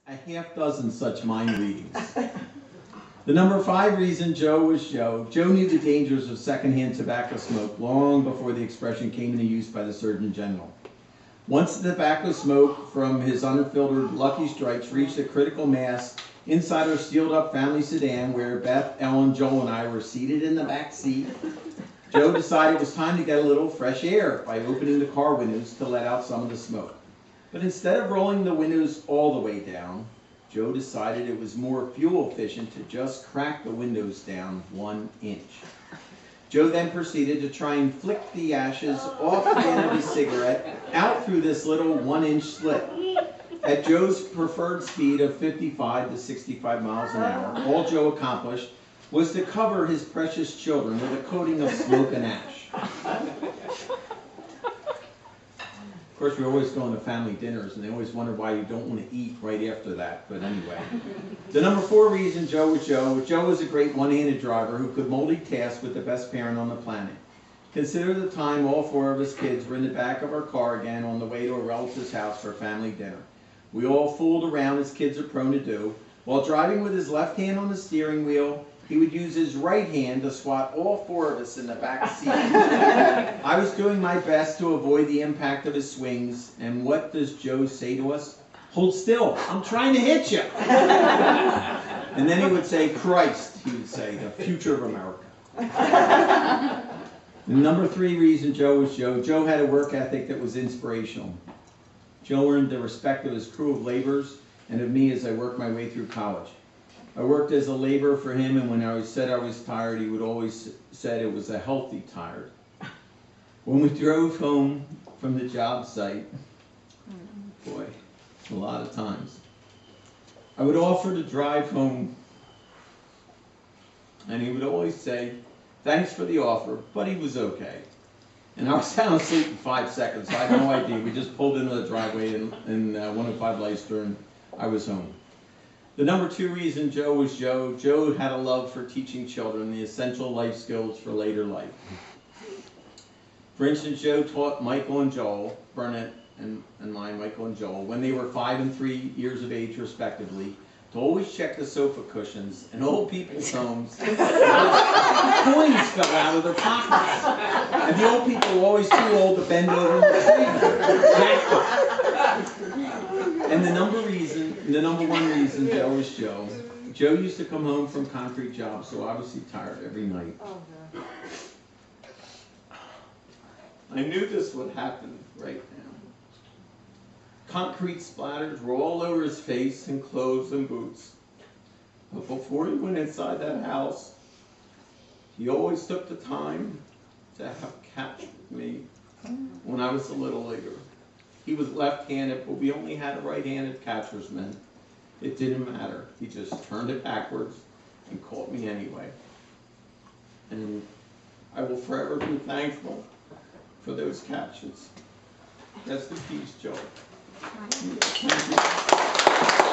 a half dozen such mind readings. The number 5 reason Joe was Joe. Joe knew the dangers of secondhand tobacco smoke long before the expression came into use by the Surgeon General. Once the tobacco smoke from his unfiltered Lucky Strikes reached a critical mass inside our sealed-up family sedan where Beth, Ellen, Joel, and I were seated in the back seat, Joe decided it was time to get a little fresh air by opening the car windows to let out some of the smoke. But instead of rolling the windows all the way down, Joe decided it was more fuel efficient to just crack the windows down 1 inch. Joe then proceeded to try and flick the ashes off the end of his cigarette out through this little 1-inch slit. At Joe's preferred speed of 55 to 65 miles an hour, all Joe accomplished was to cover his precious children with a coating of smoke and ash. Of course, we're always going to family dinners, and they always wonder why you don't want to eat right after that, but anyway. The number 4 reason Joe was Joe. Joe was a great one-handed driver who could multitask with the best parent on the planet. Consider the time all 4 of his kids were in the back of our car again on the way to a relative's house for family dinner. We all fooled around as kids are prone to do. While driving with his left hand on the steering wheel, he would use his right hand to swat all 4 of us in the back seat. I was doing my best to avoid the impact of his swings, and what does Joe say to us? "Hold still, I'm trying to hit you." And then he would say, "Christ," he would say, "the future of America." The number 3 reason Joe was Joe. Joe had a work ethic that was inspirational. Joe earned the respect of his crew of laborers and of me as I worked my way through college. I worked as a laborer for him, and when I said I was tired, he would always say it was a healthy tired. When we drove home from the job site, boy, a lot of times, I would offer to drive home, and he would always say, "Thanks for the offer," but he was okay. And I was sound asleep in 5 seconds, so I had no idea. We just pulled into the driveway in 105 Leicester, and I was home. The number 2 reason Joe was Joe. Joe had a love for teaching children the essential life skills for later life. For instance, Joe taught Michael and Joel, Burnett and mine, Michael and Joel, when they were 5 and 3 years of age respectively, to always check the sofa cushions in old people's homes because coins fell out of their pockets. And the old people were always too old to bend over and retrieve them. And the number 1 reason Joe was Joe. Joe used to come home from concrete jobs, so obviously tired every night. I knew this would happen right now. Concrete splatters were all over his face and clothes and boots. But before he went inside that house, he always took the time to have catch with me when I was a little later. He was left-handed, but we only had a right-handed catcher's mitt. It didn't matter. He just turned it backwards and caught me anyway. And I will forever be thankful for those catches. Rest in peace, Joe. Thank you.